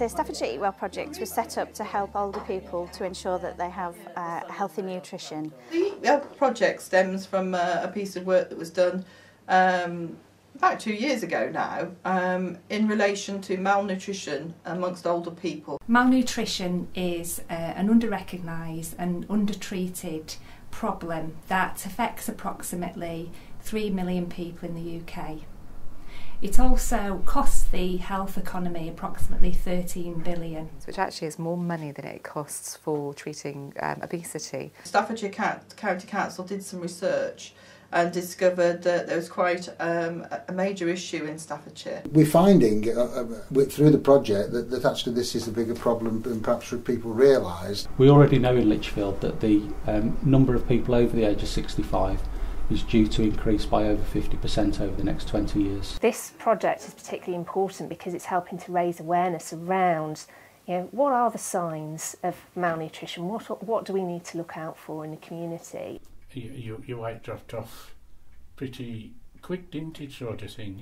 The Staffordshire Eat Well project was set up to help older people to ensure that they have healthy nutrition. The Eat Well project stems from a piece of work that was done about 2 years ago now in relation to malnutrition amongst older people. Malnutrition is an under-recognised and under-treated problem that affects approximately 3 million people in the UK. It also costs the health economy approximately 13 billion. Which actually is more money than it costs for treating obesity. Staffordshire County Council did some research and discovered that there was quite a major issue in Staffordshire. We're finding through the project that actually this is a bigger problem than perhaps people realise. We already know in Lichfield that the number of people over the age of 65 is due to increase by over 50% over the next 20 years. This project is particularly important because it's helping to raise awareness around, what are the signs of malnutrition, what do we need to look out for in the community. Your weight dropped off pretty quick, didn't it, sort of thing,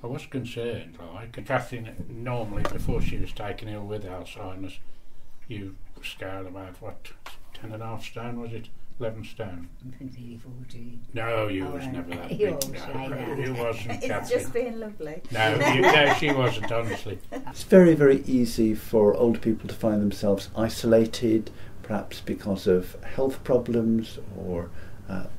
I was concerned, like. Catherine, normally before she was taken ill with Alzheimer's, you scaled about, 10.5 stone, was it? 11 stone. I'm nearly 14. No, you was never that big. You wasn't, Catherine. It's just being lovely. No, she wasn't, honestly. It's very, very easy for older people to find themselves isolated, perhaps because of health problems or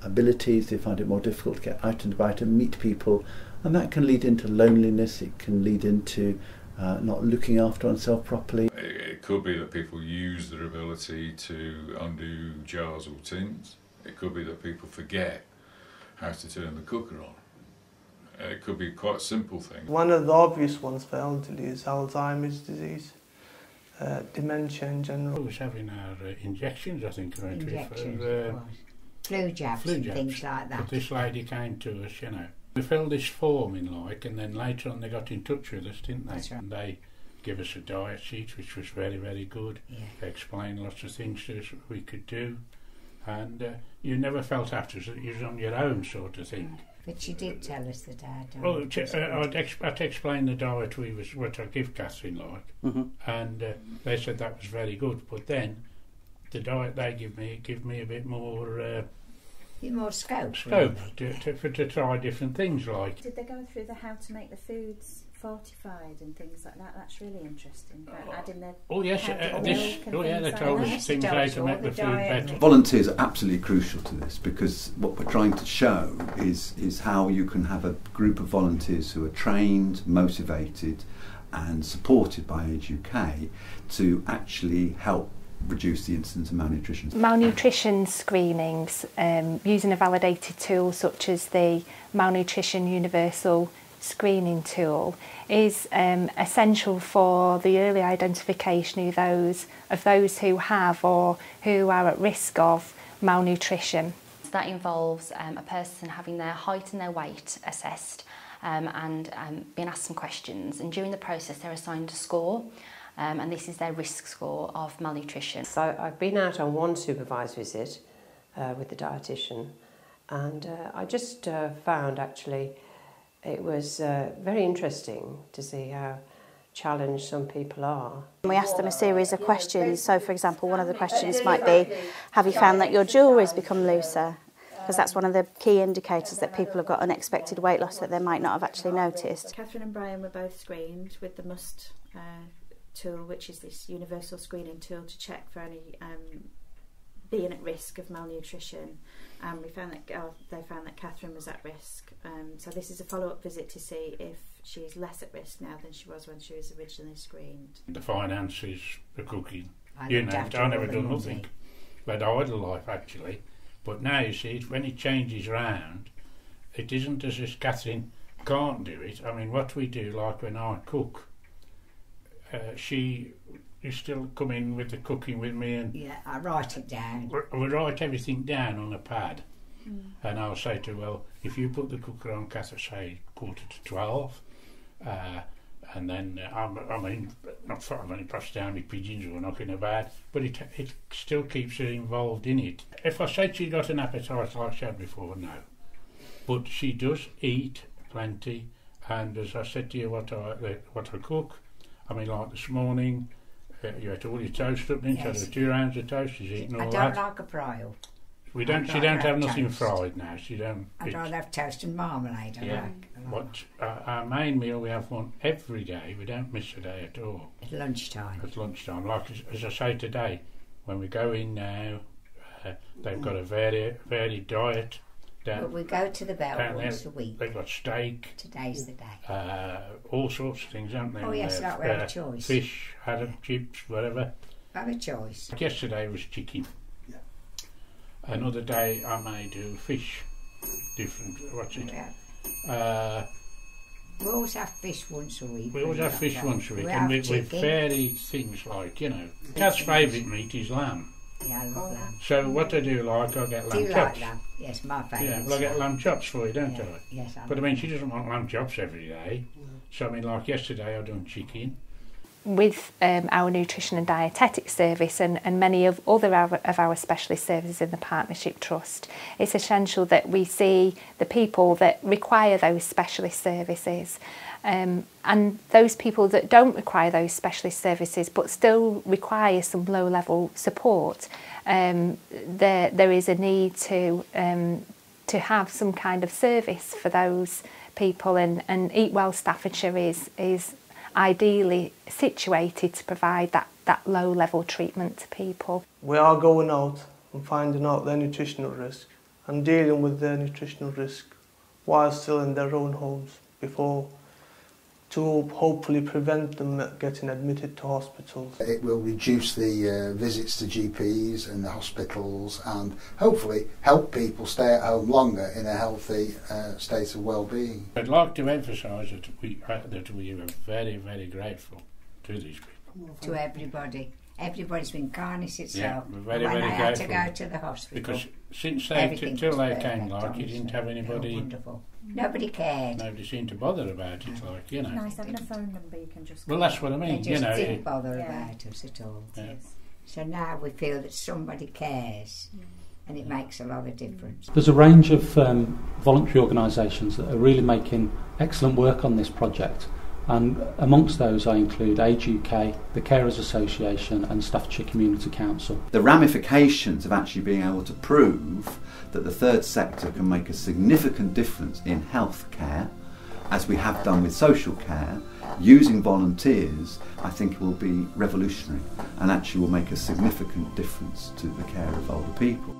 abilities. They find it more difficult to get out and about and meet people, and that can lead into loneliness. It can lead into not looking after oneself properly. It could be that people use their ability to undo jars or tins. It could be that people forget how to turn the cooker on. It could be quite a simple thing. One of the obvious ones for elderly is Alzheimer's disease, dementia in general. We was having our injections, I think, Injections, flu jabs and things like that. But this lady came to us, We filled this form in, and then later on they got in touch with us, didn't they? That's right. And they give us a diet sheet, which was very, very good. Yeah. They explained lots of things to us we could do, and you never felt after you was on your own, sort of thing. But she did tell us the diet. I'd explain the diet what I give Catherine, and they said that was very good. But then the diet they give me a bit more. More scope to try different things, like. Did they go through the how to make the foods fortified and things like that? That's really interesting. Adding the they told us things how to make the food better. Volunteers are absolutely crucial to this, because what we're trying to show is how you can have a group of volunteers who are trained, motivated and supported by AgeUK to actually help reduce the incidence of malnutrition. Malnutrition screenings using a validated tool such as the Malnutrition Universal Screening Tool is essential for the early identification of those who have or who are at risk of malnutrition. That involves a person having their height and their weight assessed and being asked some questions, and during the process they're assigned a score. And this is their risk score of malnutrition. So I've been out on one supervised visit with the dietitian, and I just found actually it was very interesting to see how challenged some people are. We asked them a series of questions. So, for example, one of the questions might be, have you found that your jewellery's become looser? Because that's one of the key indicators that people have got unexpected weight loss that they might not have actually noticed. Catherine and Brian were both screened with the MUST tool, which is this universal screening tool to check for any being at risk of malnutrition, and they found that Catherine was at risk. So this is a follow-up visit to see if she's less at risk now than she was when she was originally screened. The finances, the cooking, I never done nothing. Led an idle life actually, but now you see when it changes round, it isn't as if Catherine can't do it. I mean, what we do, like when I cook, she is still coming with the cooking with me, and I write it down. We write everything down on a pad, and I'll say to her, well, if you put the cooker on, Catherine, say 11:45, and then I mean, not for any perhaps down with pigeons or knocking about, but it still keeps her involved in it. If I said she got an appetite like she had before, no, but she does eat plenty, and as I said to you, what I cook, I mean, like this morning, you had all your toast up, didn't you? Yes. There were 2 rounds of toast, she's eating all I that. don't like a fry-up. She don't have nothing fried now. She don't. I'd rather have toast and marmalade. Yeah. But our main meal, we have one every day. We don't miss a day at all. At lunchtime. At lunchtime. Like as I say today, when we go in now, they've got a varied diet. But we go to the Bell once a week. They've got steak. Today's the day. All sorts of things, haven't they? Oh yes, like we have a choice. Fish, haddock, chips, whatever. Have a choice. Yesterday was chicken. Another day I may do fish, different, what's it? Yeah. We always have fish once a week. We always have fish once a week, and with varied things like, you know, Kath's favourite meat is lamb. Yeah, I love lamb. So what I do like, I get lamb chops. Like lamb? Yes, my favourite. Yeah, well I get lamb chops for you, don't I? Yes, but I mean, she doesn't want lamb chops every day. So I mean, like yesterday I done chicken. With our nutrition and dietetic service and many of other of our specialist services in the Partnership Trust, it's essential that we see the people that require those specialist services and those people that don't require those specialist services but still require some low-level support. There is a need to have some kind of service for those people, and Eat Well Staffordshire is ideally situated to provide that low-level treatment to people. We are going out and finding out their nutritional risk and dealing with their nutritional risk while still in their own homes before to hopefully prevent them getting admitted to hospitals. It will reduce the visits to GPs and the hospitals and hopefully help people stay at home longer in a healthy state of well-being. I'd like to emphasise that we are very, very grateful to these people. To everybody. Everybody's been kindness itself. Yeah, we're very, when very I grateful. had to go to the hospital. Because since they till they came, like, you didn't have anybody. Wonderful. Nobody cared. Nobody seemed to bother about it, like, you know. Nice having a phone number you can just. Well, that's what I mean. They just you know, didn't bother about us at all. Yeah. So now we feel that somebody cares, and it makes a lot of difference. There's a range of voluntary organisations that are really making excellent work on this project. And amongst those I include AgeUK, the Carers Association and Staffordshire Community Council. The ramifications of actually being able to prove that the third sector can make a significant difference in health care, as we have done with social care, using volunteers, I think will be revolutionary and actually will make a significant difference to the care of older people.